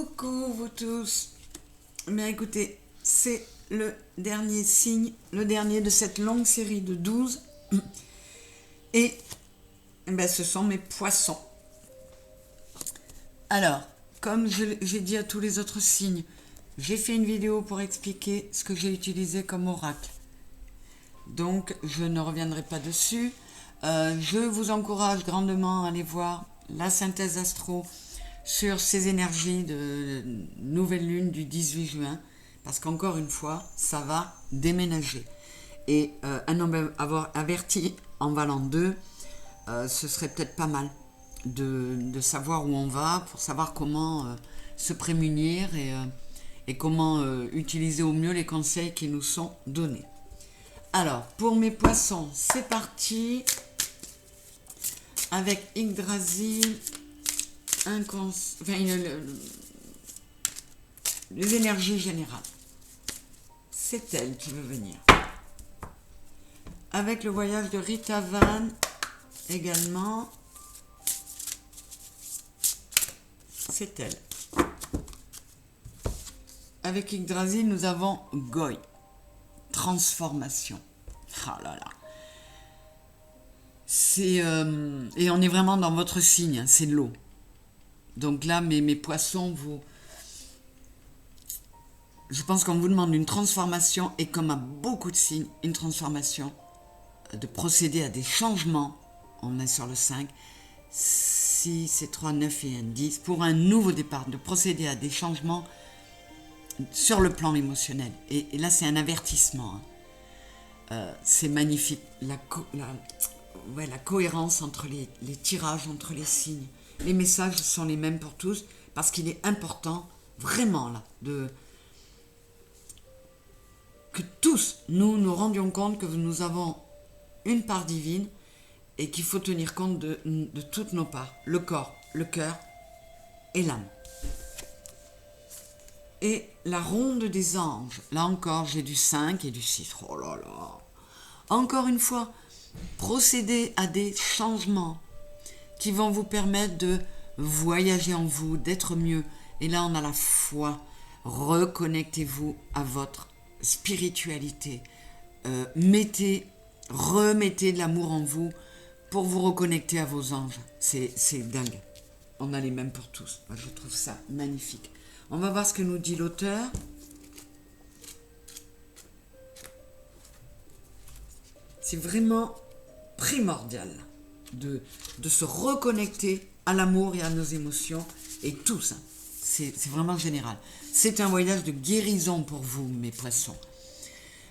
Coucou vous tous. Bien écoutez, c'est le dernier signe, le dernier de cette longue série de 12. Et ce sont mes poissons. Alors, comme j'ai dit à tous les autres signes, j'ai fait une vidéo pour expliquer ce que j'ai utilisé comme oracle. Donc, je ne reviendrai pas dessus. Je vous encourage grandement à aller voir la synthèse astro sur ces énergies de nouvelle lune du 18 juin, parce qu'encore une fois, ça va déménager. Et un homme avoir averti en valant 2, ce serait peut-être pas mal de savoir où on va, pour savoir comment se prémunir et comment utiliser au mieux les conseils qui nous sont donnés. Alors, pour mes poissons, c'est parti avec Yggdrasil. Les énergies générales. C'est elle qui veut venir. Avec le voyage de Rita Van également. C'est elle. Avec Yggdrasil, nous avons Goy. Transformation. Ah là là. Et on est vraiment dans votre signe, hein, c'est l'eau. Donc là, mes poissons, je pense qu'on vous demande une transformation, et comme à beaucoup de signes, une transformation, de procéder à des changements. On est sur le 5, 6, c'est 3, 9 et 1, 10, pour un nouveau départ, de procéder à des changements sur le plan émotionnel. Et là, c'est un avertissement. Hein. C'est magnifique, la cohérence entre les tirages, entre les signes. Les messages sont les mêmes pour tous, parce qu'il est important, vraiment, là, que tous, nous rendions compte que nous avons une part divine et qu'il faut tenir compte de toutes nos parts, le corps, le cœur et l'âme. Et la ronde des anges, là encore, j'ai du 5 et du 6. Oh là là. Encore une fois, procédez à des changements qui vont vous permettre de voyager en vous, d'être mieux. Et là, on a la foi. Reconnectez-vous à votre spiritualité. Remettez de l'amour en vous pour vous reconnecter à vos anges. C'est dingue. On a les mêmes pour tous. Moi, je trouve ça magnifique. On va voir ce que nous dit l'auteur. C'est vraiment primordial de se reconnecter à l'amour et à nos émotions, et tous, hein. C'est vraiment général. C'est un voyage de guérison pour vous, mes poissons.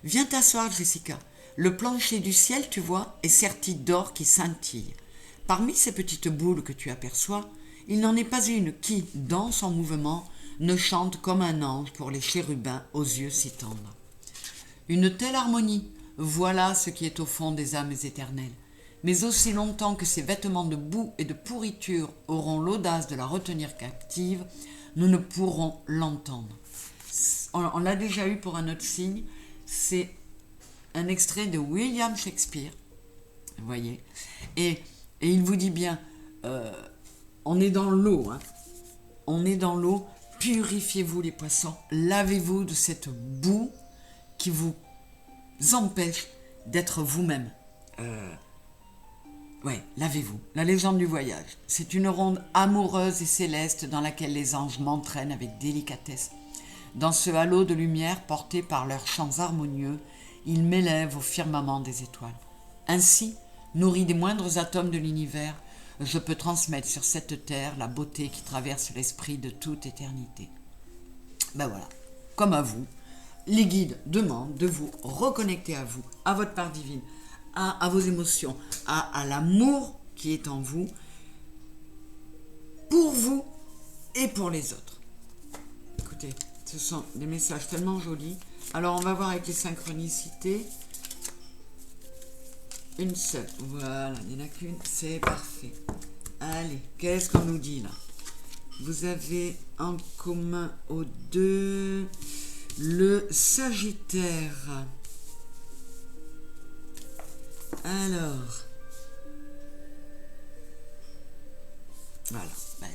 Viens t'asseoir, Jessica. Le plancher du ciel, tu vois, est serti d'or qui scintille. Parmi ces petites boules que tu aperçois, il n'en est pas une qui, dans son mouvement, ne chante comme un ange pour les chérubins aux yeux si tendres. Une telle harmonie, voilà ce qui est au fond des âmes éternelles. Mais aussi longtemps que ces vêtements de boue et de pourriture auront l'audace de la retenir captive, nous ne pourrons l'entendre. On l'a déjà eu pour un autre signe, c'est un extrait de William Shakespeare, vous voyez, et il vous dit bien, on est dans l'eau, hein. On est dans l'eau, purifiez-vous les poissons, lavez-vous de cette boue qui vous empêche d'être vous-même. Lavez-vous. La légende du voyage. C'est une ronde amoureuse et céleste dans laquelle les anges m'entraînent avec délicatesse. Dans ce halo de lumière porté par leurs chants harmonieux, ils m'élèvent au firmament des étoiles. Ainsi, nourri des moindres atomes de l'univers, je peux transmettre sur cette terre la beauté qui traverse l'esprit de toute éternité. Voilà, comme à vous, les guides demandent de vous reconnecter à vous, à votre part divine, à vos émotions, à l'amour qui est en vous, pour vous et pour les autres. Écoutez, ce sont des messages tellement jolis. Alors, on va voir avec les synchronicités. Une seule. Voilà, il n'y en a qu'une. C'est parfait. Allez, qu'est-ce qu'on nous dit là? Vous avez en commun aux deux le Sagittaire. Alors, voilà,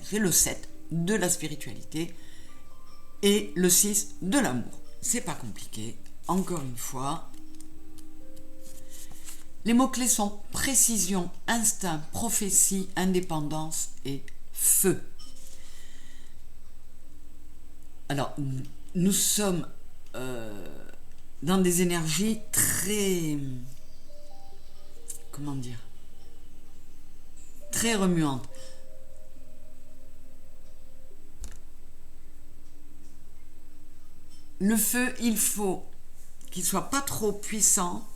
j'ai le 7 de la spiritualité, et le 6 de l'amour. C'est pas compliqué. Encore une fois, les mots-clés sont précision, instinct, prophétie, indépendance et feu. Alors, nous sommes dans des énergies très... Comment dire? Très remuantes. Le feu, il faut qu'il ne soit pas trop puissant.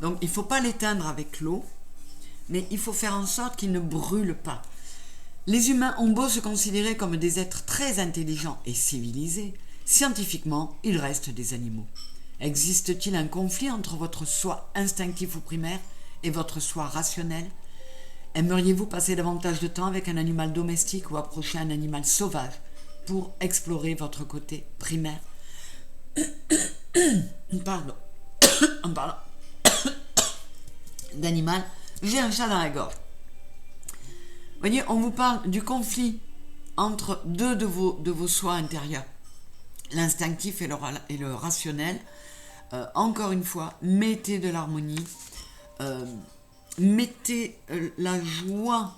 Donc, il ne faut pas l'éteindre avec l'eau, mais il faut faire en sorte qu'il ne brûle pas. Les humains ont beau se considérer comme des êtres très intelligents et civilisés, scientifiquement, ils restent des animaux. Existe-t-il un conflit entre votre soi instinctif ou primaire et votre soi rationnel? Aimeriez-vous passer davantage de temps avec un animal domestique ou approcher un animal sauvage pour explorer votre côté primaire? Pardon. En parlant d'animal, j'ai un chat dans la gorge. Vous voyez, on vous parle du conflit entre deux de vos soi intérieurs, l'instinctif et le rationnel. Encore une fois, mettez de l'harmonie, mettez la joie,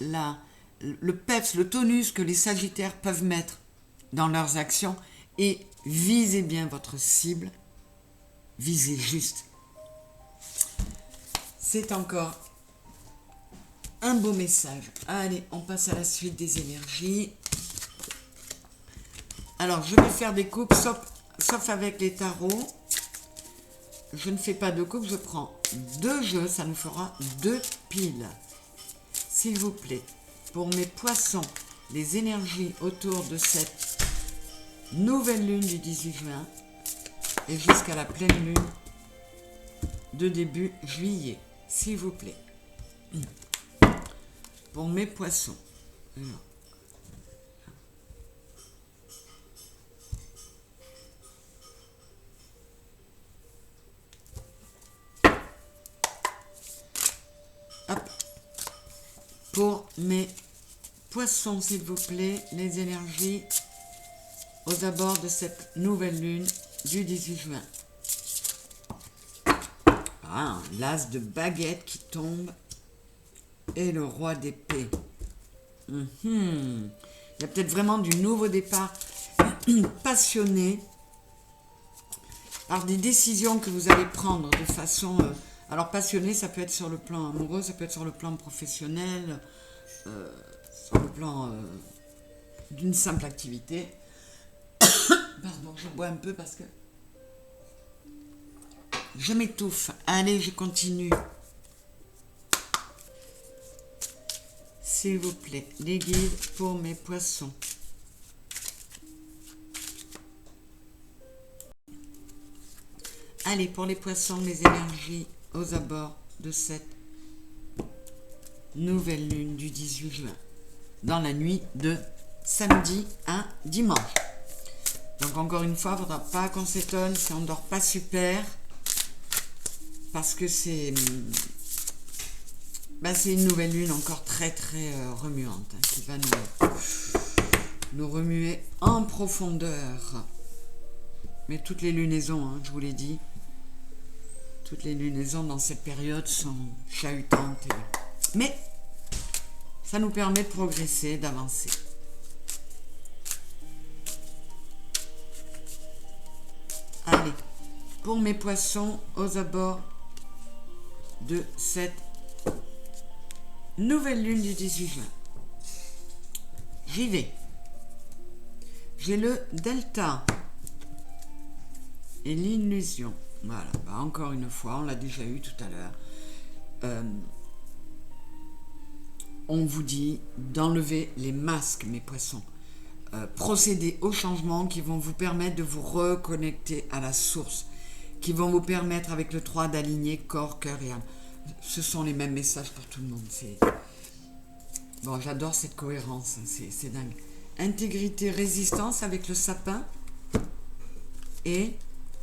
le peps, le tonus que les sagittaires peuvent mettre dans leurs actions et visez bien votre cible, visez juste. C'est encore un beau message. Allez, on passe à la suite des énergies. Alors, je vais faire des coupes, sauf avec les tarots. Je ne fais pas de coupe, je prends 2 jeux, ça nous fera 2 piles. S'il vous plaît, pour mes poissons, les énergies autour de cette nouvelle lune du 18 juin et jusqu'à la pleine lune de début juillet, s'il vous plaît. Pour mes poissons. Alors. Hop. Pour mes poissons, s'il vous plaît, les énergies aux abords de cette nouvelle lune du 18 juin. Ah, l'as de baguette qui tombe et le roi d'épée. Il y a peut-être vraiment du nouveau départ passionné par des décisions que vous allez prendre de façon... alors passionné, ça peut être sur le plan amoureux, ça peut être sur le plan professionnel, sur le plan d'une simple activité. Pardon, je bois un peu parce que je m'étouffe. Allez, je continue. S'il vous plaît, les guides pour mes poissons. Allez, pour les poissons, les énergies aux abords de cette nouvelle lune du 18 juin, dans la nuit de samedi à dimanche. Donc encore une fois, il ne faudra pas qu'on s'étonne si on ne dort pas super, parce que c'est une nouvelle lune encore très très remuante, hein, qui va nous remuer en profondeur. Mais toutes les lunaisons, hein, je vous l'ai dit, toutes les lunaisons dans cette période sont chahutantes. Mais ça nous permet de progresser, d'avancer. Allez, pour mes poissons aux abords de cette nouvelle lune du 18 juin. J'y vais. J'ai le delta et l'illusion. Voilà, encore une fois, on l'a déjà eu tout à l'heure. On vous dit d'enlever les masques, mes poissons. Procéder aux changements qui vont vous permettre de vous reconnecter à la source, qui vont vous permettre avec le 3 d'aligner corps, cœur et âme. Ce sont les mêmes messages pour tout le monde. Bon, j'adore cette cohérence, c'est dingue. Intégrité, résistance avec le sapin et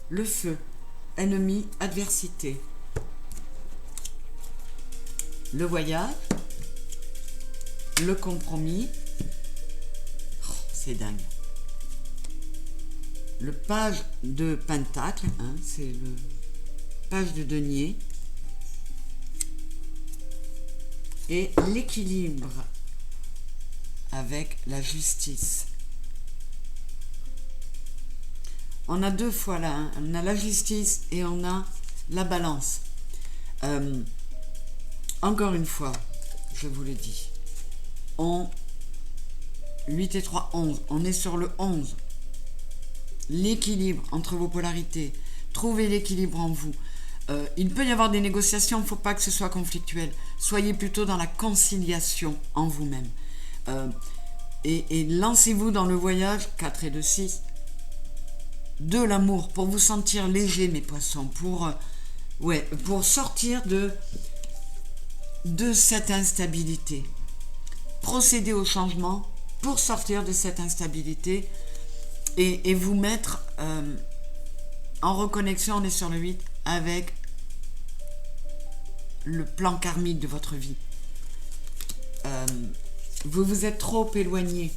le feu. Ennemi, adversité. Le voyage, le compromis. Oh, c'est dingue. le page de pentacle, hein, c'est le page de denier, et l'équilibre avec la justice. On a deux fois là, hein. On a la justice et on a la balance. Encore une fois, je vous le dis, 8 et 3, 11. On est sur le 11. L'équilibre entre vos polarités. Trouvez l'équilibre en vous. Il peut y avoir des négociations, il ne faut pas que ce soit conflictuel. Soyez plutôt dans la conciliation en vous-même. Et lancez-vous dans le voyage, 4 et 2, 6, de l'amour, pour vous sentir léger, mes poissons, pour sortir de cette instabilité. Procéder au changement pour sortir de cette instabilité et vous mettre en reconnexion, on est sur le 8, avec le plan karmique de votre vie. Vous vous êtes trop éloigné.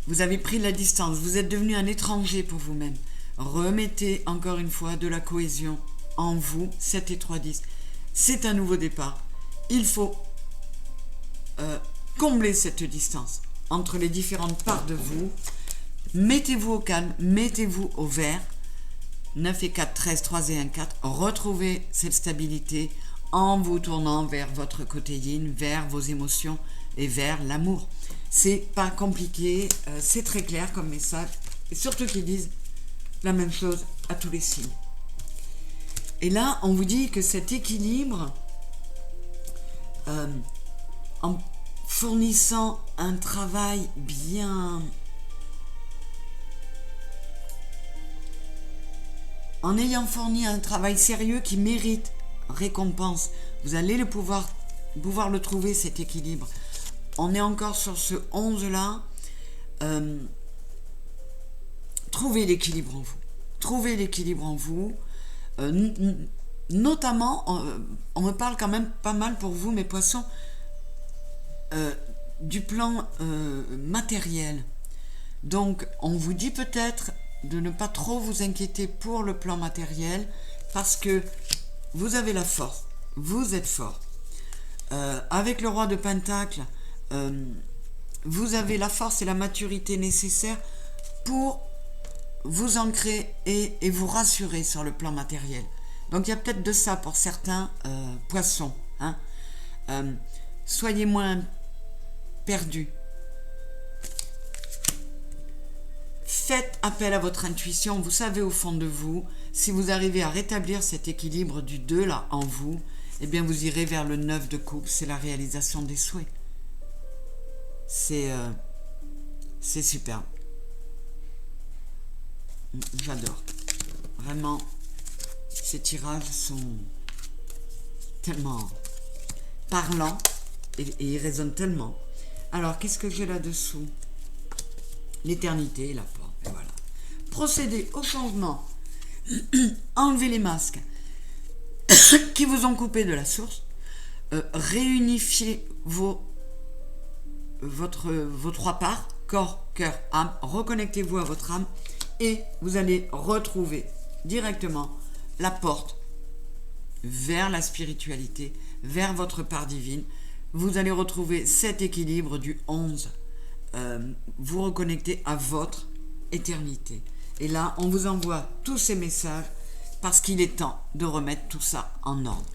Vous avez pris la distance. Vous êtes devenu un étranger pour vous-même. Remettez encore une fois de la cohésion en vous. 7 et 3, 10. C'est un nouveau départ. Il faut combler cette distance entre les différentes parts de vous. Mettez-vous au calme. Mettez-vous au vert. 9 et 4, 13, 3 et 1, 4. Retrouvez cette stabilité en vous tournant vers votre côté yin, vers vos émotions et vers l'amour. C'est pas compliqué, c'est très clair comme message, et surtout qu'ils disent la même chose à tous les signes. Et là, on vous dit que cet équilibre, en fournissant un travail bien... En ayant fourni un travail sérieux qui mérite récompense, vous allez pouvoir le trouver, cet équilibre. On est encore sur ce 11-là. Trouvez l'équilibre en vous. Trouvez l'équilibre en vous. Notamment, on me parle quand même pas mal pour vous, mes poissons, du plan matériel. Donc, on vous dit peut-être de ne pas trop vous inquiéter pour le plan matériel, parce que vous avez la force, vous êtes fort. Avec le roi de Pentacle, vous avez la force et la maturité nécessaires pour vous ancrer et vous rassurer sur le plan matériel. Donc il y a peut-être de ça pour certains poissons. Hein. Soyez moins perdus. Faites appel à votre intuition. Vous savez au fond de vous, si vous arrivez à rétablir cet équilibre du 2 là en vous, eh bien vous irez vers le 9 de coupe. C'est la réalisation des souhaits. C'est superbe. J'adore. Vraiment, ces tirages sont tellement parlants et ils résonnent tellement. Alors, qu'est-ce que j'ai là-dessous? L'éternité et la porte. Et voilà. Procédez au changement. Enlevez les masques qui vous ont coupé de la source. Réunifiez vos 3 parts, corps, cœur, âme. Reconnectez-vous à votre âme et vous allez retrouver directement la porte vers la spiritualité, vers votre part divine. Vous allez retrouver cet équilibre du 11. Vous reconnectez à votre éternité. Et là, on vous envoie tous ces messages parce qu'il est temps de remettre tout ça en ordre.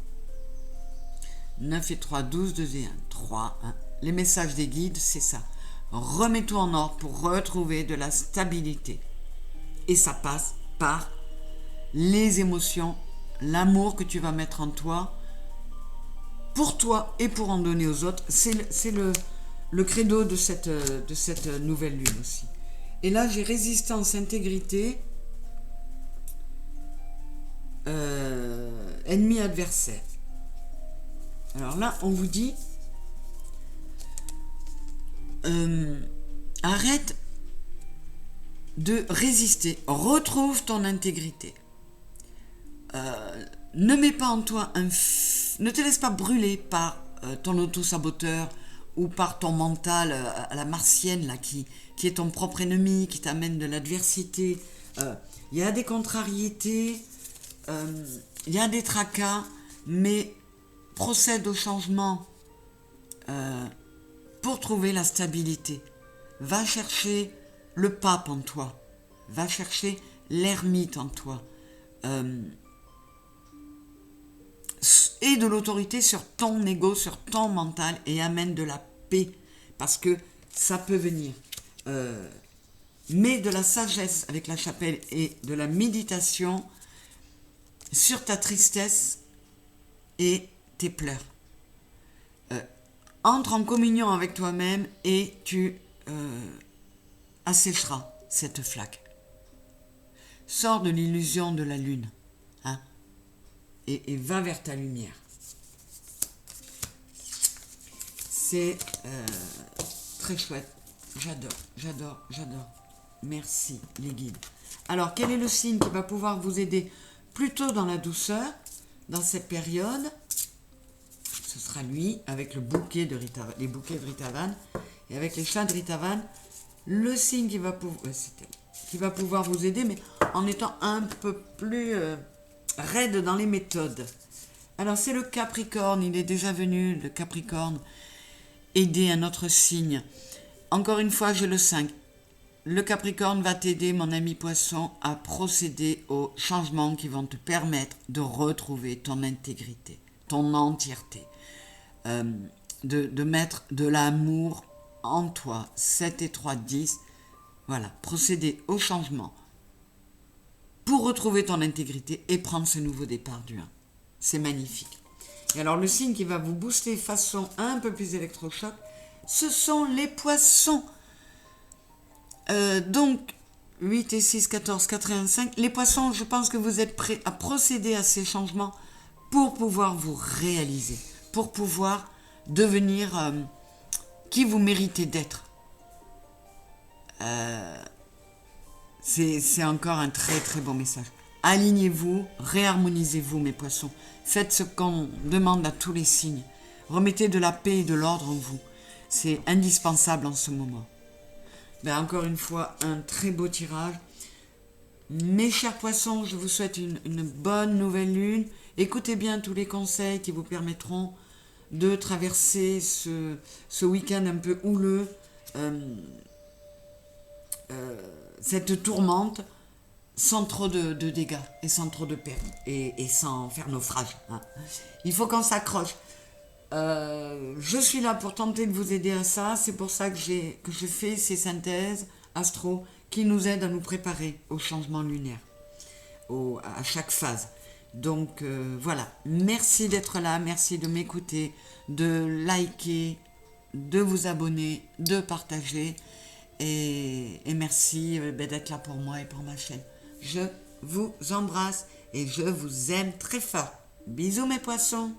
9 et 3, 12, 2 et 1, 3, 1. Les messages des guides, c'est ça. Remets tout en ordre pour retrouver de la stabilité. Et ça passe par les émotions, l'amour que tu vas mettre en toi, pour toi et pour en donner aux autres. C'est le credo de cette nouvelle lune aussi. Et là, j'ai résistance, intégrité, ennemi adversaire. Alors là, on vous dit, arrête de résister, retrouve ton intégrité. Ne mets pas en toi ne te laisse pas brûler par ton auto-saboteur ou par ton mental à la martienne, là, qui est ton propre ennemi, qui t'amène de l'adversité. Il y a des contrariétés, il y a des tracas, mais procède au changement pour trouver la stabilité. Va chercher le pape en toi, va chercher l'ermite en toi, et de l'autorité sur ton ego, sur ton mental, et amène de la paix, parce que ça peut venir. Mais de la sagesse avec la chapelle et de la méditation sur ta tristesse et tes pleurs. Entre en communion avec toi-même et tu assécheras cette flaque. Sors de l'illusion de la lune, hein, et va vers ta lumière. C'est très chouette. J'adore. Merci les guides. Alors, quel est le signe qui va pouvoir vous aider plutôt dans la douceur, dans cette période? Ce sera lui, avec le bouquet de les bouquets de Ritavan, et avec les chats de Ritavan, le signe qui va pouvoir vous aider, mais en étant un peu plus raide dans les méthodes. Alors, c'est le Capricorne, il est déjà venu, le Capricorne, aider un autre signe. Encore une fois, j'ai le 5. Le Capricorne va t'aider, mon ami Poisson, à procéder aux changements qui vont te permettre de retrouver ton intégrité, ton entièreté, de mettre de l'amour en toi. 7 et 3, 10. Voilà, procéder aux changements pour retrouver ton intégrité et prendre ce nouveau départ du 1. C'est magnifique. Et alors, le signe qui va vous booster façon un peu plus électrochoc, ce sont les Poissons. Donc, 8 et 6, 14, 4 et 1, 5. Les Poissons, je pense que vous êtes prêts à procéder à ces changements pour pouvoir vous réaliser, pour pouvoir devenir qui vous méritez d'être. C'est encore un très très bon message. Alignez-vous, réharmonisez-vous mes Poissons. Faites ce qu'on demande à tous les signes. Remettez de la paix et de l'ordre en vous. C'est indispensable en ce moment. Ben encore une fois, un très beau tirage. Mes chers Poissons, je vous souhaite une bonne nouvelle lune. Écoutez bien tous les conseils qui vous permettront de traverser ce week-end un peu houleux, cette tourmente, sans trop de dégâts et sans trop de pertes et sans faire naufrage. Hein. Il faut qu'on s'accroche. Je suis là pour tenter de vous aider à ça. C'est pour ça que je fais ces synthèses astro qui nous aident à nous préparer au changement lunaire, à chaque phase. Donc voilà, merci d'être là, merci de m'écouter, de liker, de vous abonner, de partager et merci d'être là pour moi et pour ma chaîne. Je vous embrasse et je vous aime très fort. Bisous mes Poissons.